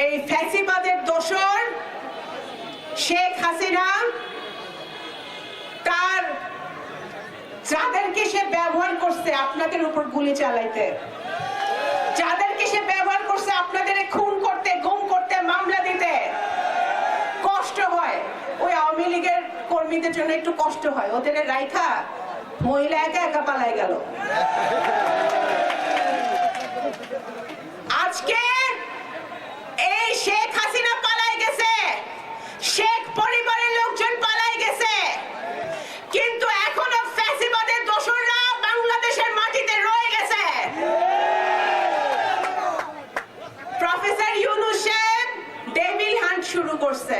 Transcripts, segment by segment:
এই ফ্যাসিবাদের দোসর শেখ হাসিনা তার যাদেরকে সে ব্যবহার করছে আপনাদের উপর গুলি চালাইতে, যাদেরকে সে ব্যবহার করছে আপনাদের খুন করতে, গুম করতে, মামলা দিতে, কষ্ট হয়। ওই আওয়ামী লীগের কর্মীদের জন্য একটু কষ্ট হয়, ওদের রাইখা মহিলা একা একা পালাই গেল। আজকে এই শেখ হাসিনা পালাই গেছে, শেখ পরিবারের লোকজন পালাই গেছে, কিন্তু এখনো ফ্যাসিবাদের দোসররা বাংলাদেশের মাটিতে রয়ে গেছে। প্রফেসর ইউনূস সাহেব ডেভিল হান্ট শুরু করছে,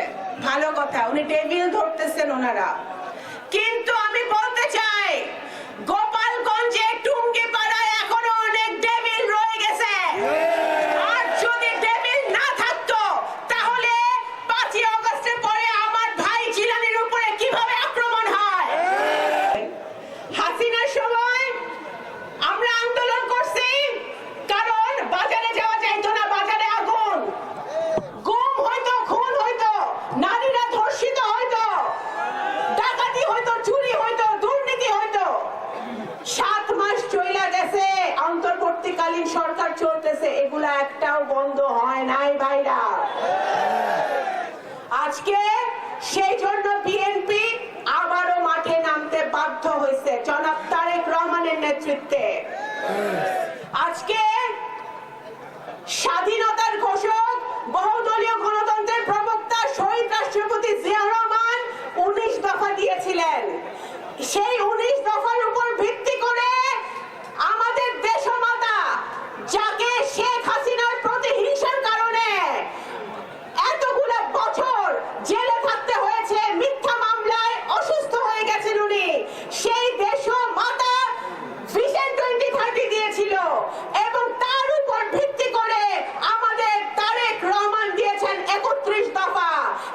ভালো কথা, উনি ডেভিল ধরতেছেন ওনারা, কিন্তু আমি বলতে চাই গোপালগঞ্জে টুঙ্গিপাড়ায় এখনো অনেক ডেভিল রয়ে গেছে। আর যদি ডেভিল না থাকতো তাহলে 5ই আগস্টের পরে আমার ভাই জিলানির উপরে কিভাবে আক্রমণ হয়? হাসিনার সময় আমরা আন্দোলন করছি কারণ বাজারে যাওয়া যাইতো না, বাজারে আগুন, গুম হইতো, খুন হইতো, নারীরা ধর্ষিত হইতো, ডাকাতি হইতো, চুরি হইতো, দুর্নীতি হইতো। 7 মাস চইলা গেছে, অন্তর্বর্তীকালীন সরকার চলতেছে, এগুলা একটাও বন্ধ হয় নাই ভাইরা। আজকে সেই জন্য বিএনপি আবারও মাঠে নামতে বাধ্য হয়েছে জনাব তারেক রহমানের নেতৃত্বে। আজকে স্বাধীনতার ঘোষক, বহুদলীয় গণতন্ত্রের প্রবক্তা শহীদ রাষ্ট্রপতি জিয়াউর রহমান 19 দফা দিয়েছিলেন। সেই 19 দফার উপর ভিত্তি করে আমাদের দেশমাতা, যাকে শেখ হাসিনার প্রতিহিংসার কারণে এতগুলো বছর জেলে থাকতে হয়েছে, মিথ্যা মামলায় অসুস্থ হয়ে গেছেন উনি, সেই দেশমাতা ভিশন 2030 দিয়েছিল এবং তার উপর ভিত্তি করে আমাদের তারেক রহমান দিয়েছেন 31 দফা।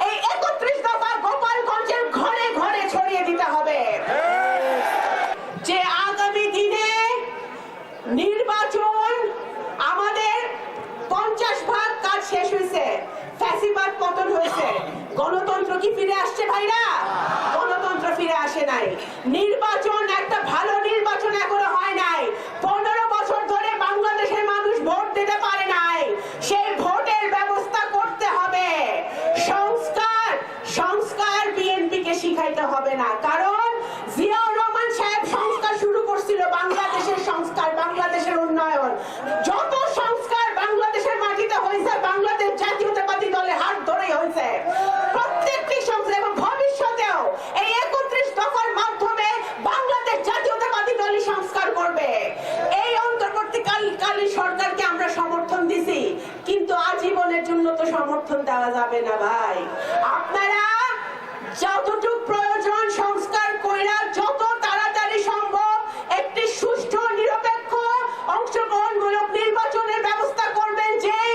এই 31 দফা গোপালগঞ্জের ঘরে ঘরে ছড়িয়ে দিতে হবে, যে আগামী দিনে নির্বাচন আমাদের 50% কাজ শেষ হয়েছে, ফ্যাসিবাদ পতন হয়েছে, গণতন্ত্র কি ফিরে আসছে ভাইরা? গণতন্ত্র ফিরে আসে নাই। নির্বাচন, একটা ভালো নির্বাচন এখনো হয় নাই। 15 বছর ধরে বাংলাদেশের মানুষ ভোট দিতে পারে নাই, সেই ভোটের ব্যবস্থা করতে হবে। সংস্কার বিএনপি কে শিখাইতে হবে না, কারণ জিয়াউর রহমান সাহেব সংস্কার শুরু করছিল, বাংলাদেশের সংস্কার, বাংলাদেশের উন্নয়ন। যত সংস্কার বাংলাদেশের মাটিতে হয়েছে বাংলাদেশ জাতীয়তাবাদী দলের হাত ধরেই হয়েছে। প্রত্যেকটি সংস্কার এবং ভবিষ্যতেও এই 31 দফার মাধ্যমে বাংলাদেশ জাতীয়তাবাদী দলই সংস্কার করবে। এই অন্তর্বর্তীকালীন সরকারকে আমরা সমর্থন দিছি, কিন্তু আজীবনের জন্য তো সমর্থন দেওয়া যাবে না ভাই। আপনারা যতটুকু